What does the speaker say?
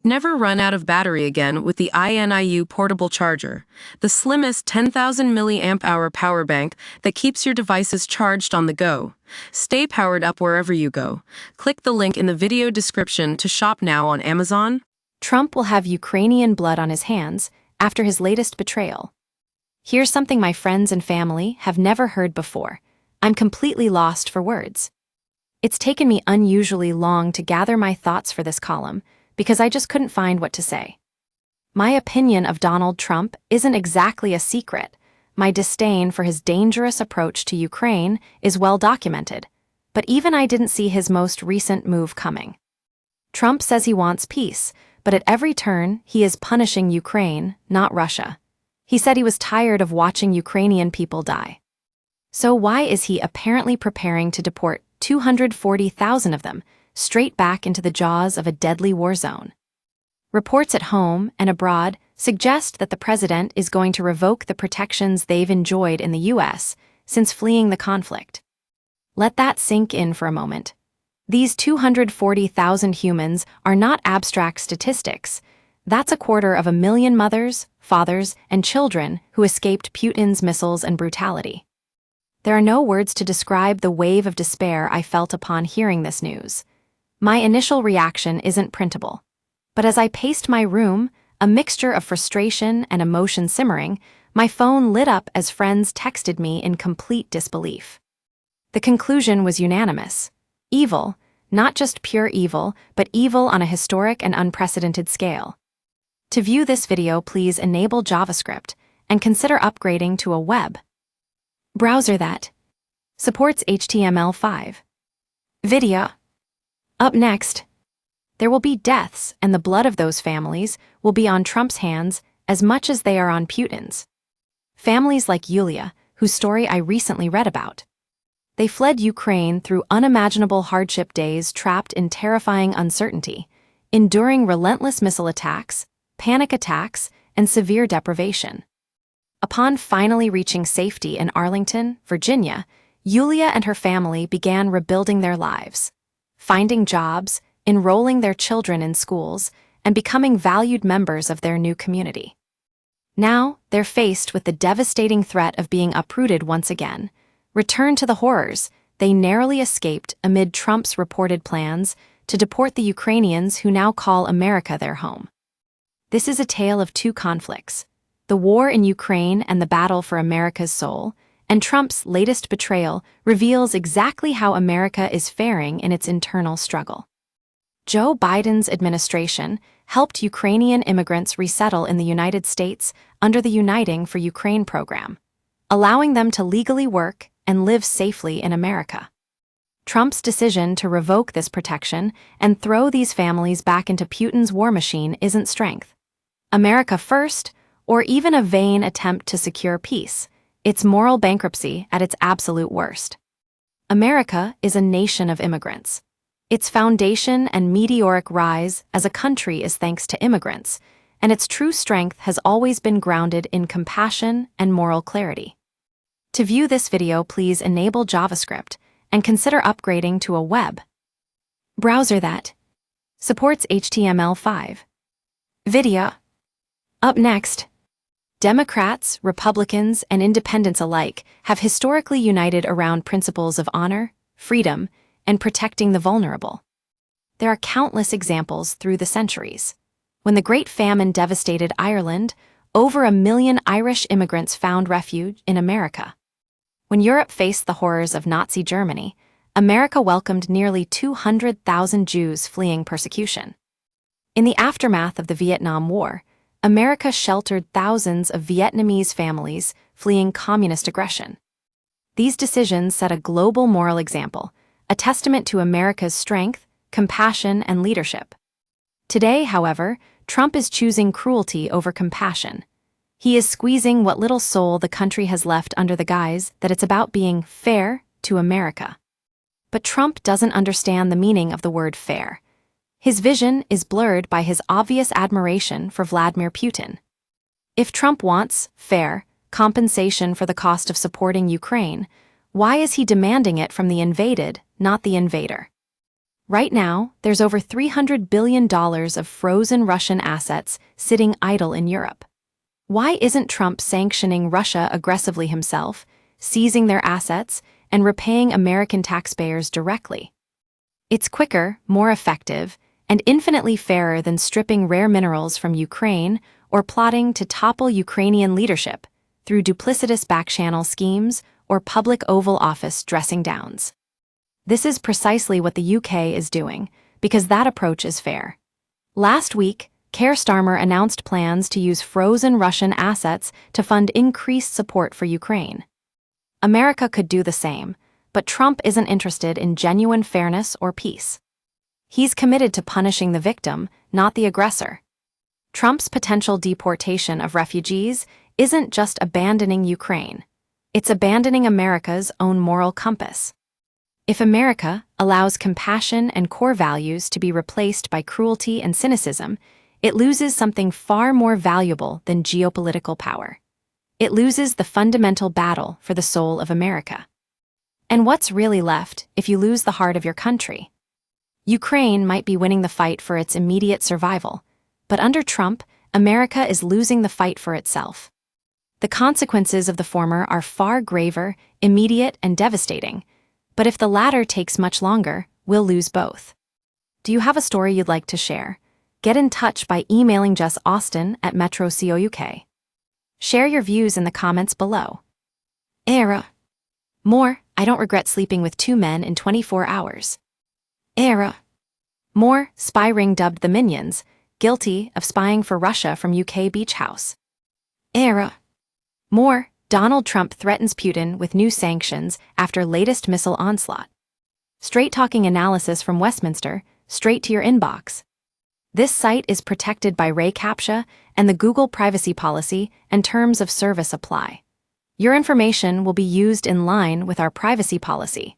Never run out of battery again with the INIU portable charger, the slimmest 10,000 milliamp hour power bank that keeps your devices charged on the go. Stay powered up wherever you go. Click the link in the video description to shop now on Amazon. Trump will have Ukrainian blood on his hands after his latest betrayal. Here's something my friends and family have never heard before. I'm completely lost for words. It's taken me unusually long to gather my thoughts for this column, because I just couldn't find what to say. My opinion of Donald Trump isn't exactly a secret. My disdain for his dangerous approach to Ukraine is well documented, but even I didn't see his most recent move coming. Trump says he wants peace, but at every turn, he is punishing Ukraine, not Russia. He said he was tired of watching Ukrainian people die. So why is he apparently preparing to deport 240,000 of them straight back into the jaws of a deadly war zone? Reports at home and abroad suggest that the president is going to revoke the protections they've enjoyed in the U.S. since fleeing the conflict. Let that sink in for a moment. These 240,000 humans are not abstract statistics. That's 250,000 mothers, fathers, and children who escaped Putin's missiles and brutality. There are no words to describe the wave of despair I felt upon hearing this news. My initial reaction isn't printable, but as I paced my room, a mixture of frustration and emotion simmering, my phone lit up as friends texted me in complete disbelief. The conclusion was unanimous. Evil, not just pure evil, but evil on a historic and unprecedented scale. To view this video, please enable JavaScript and consider upgrading to a web browser that supports HTML5. Video. Up next, there will be deaths, and the blood of those families will be on Trump's hands as much as they are on Putin's. Families like Yulia, whose story I recently read about. They fled Ukraine through unimaginable hardship days trapped in terrifying uncertainty, enduring relentless missile attacks, panic attacks, and severe deprivation. Upon finally reaching safety in Arlington, Virginia, Yulia and her family began rebuilding their lives, finding jobs, enrolling their children in schools, and becoming valued members of their new community. Now, they're faced with the devastating threat of being uprooted once again. Return to the horrors they narrowly escaped amid Trump's reported plans to deport the Ukrainians who now call America their home. This is a tale of two conflicts: the war in Ukraine and the battle for America's soul, and Trump's latest betrayal reveals exactly how America is faring in its internal struggle. Joe Biden's administration helped Ukrainian immigrants resettle in the United States under the Uniting for Ukraine program, allowing them to legally work and live safely in America. Trump's decision to revoke this protection and throw these families back into Putin's war machine isn't strength. America first, or even a vain attempt to secure peace. It's moral bankruptcy at its absolute worst. America is a nation of immigrants. Its foundation and meteoric rise as a country is thanks to immigrants, and its true strength has always been grounded in compassion and moral clarity. To view this video, please enable JavaScript and consider upgrading to a web browser that supports HTML5. Video. Up next, Democrats, Republicans, and independents alike have historically united around principles of honor, freedom, and protecting the vulnerable. There are countless examples through the centuries. When the Great Famine devastated Ireland, over 1 million Irish immigrants found refuge in America. When Europe faced the horrors of Nazi Germany, America welcomed nearly 200,000 Jews fleeing persecution. In the aftermath of the Vietnam War, America sheltered thousands of Vietnamese families fleeing communist aggression. These decisions set a global moral example, a testament to America's strength, compassion, and leadership. Today, however, Trump is choosing cruelty over compassion. He is squeezing what little soul the country has left under the guise that it's about being fair to America. But Trump doesn't understand the meaning of the word fair. His vision is blurred by his obvious admiration for Vladimir Putin. If Trump wants fair compensation for the cost of supporting Ukraine, why is he demanding it from the invaded, not the invader? Right now, there's over $300 billion of frozen Russian assets sitting idle in Europe. Why isn't Trump sanctioning Russia aggressively himself, seizing their assets, and repaying American taxpayers directly? It's quicker, more effective, and infinitely fairer than stripping rare minerals from Ukraine or plotting to topple Ukrainian leadership through duplicitous backchannel schemes or public Oval Office dressing downs. This is precisely what the UK is doing, because that approach is fair. Last week, Keir Starmer announced plans to use frozen Russian assets to fund increased support for Ukraine. America could do the same, but Trump isn't interested in genuine fairness or peace. He's committed to punishing the victim, not the aggressor. Trump's potential deportation of refugees isn't just abandoning Ukraine. It's abandoning America's own moral compass. If America allows compassion and core values to be replaced by cruelty and cynicism, it loses something far more valuable than geopolitical power. It loses the fundamental battle for the soul of America. And what's really left if you lose the heart of your country? Ukraine might be winning the fight for its immediate survival, but under Trump, America is losing the fight for itself. The consequences of the former are far graver, immediate, and devastating, but if the latter takes much longer, we'll lose both. Do you have a story you'd like to share? Get in touch by emailing Jess Austin at Metro COUK. Share your views in the comments below. Era. More, I don't regret sleeping with 2 men in 24 hours. Era. More, spy ring dubbed the Minions, guilty of spying for Russia from UK beach house. Era. More, Donald Trump threatens Putin with new sanctions after latest missile onslaught. Straight-talking analysis from Westminster, straight to your inbox. This site is protected by Ray CAPTCHA, and the Google privacy policy and terms of service apply. Your information will be used in line with our privacy policy.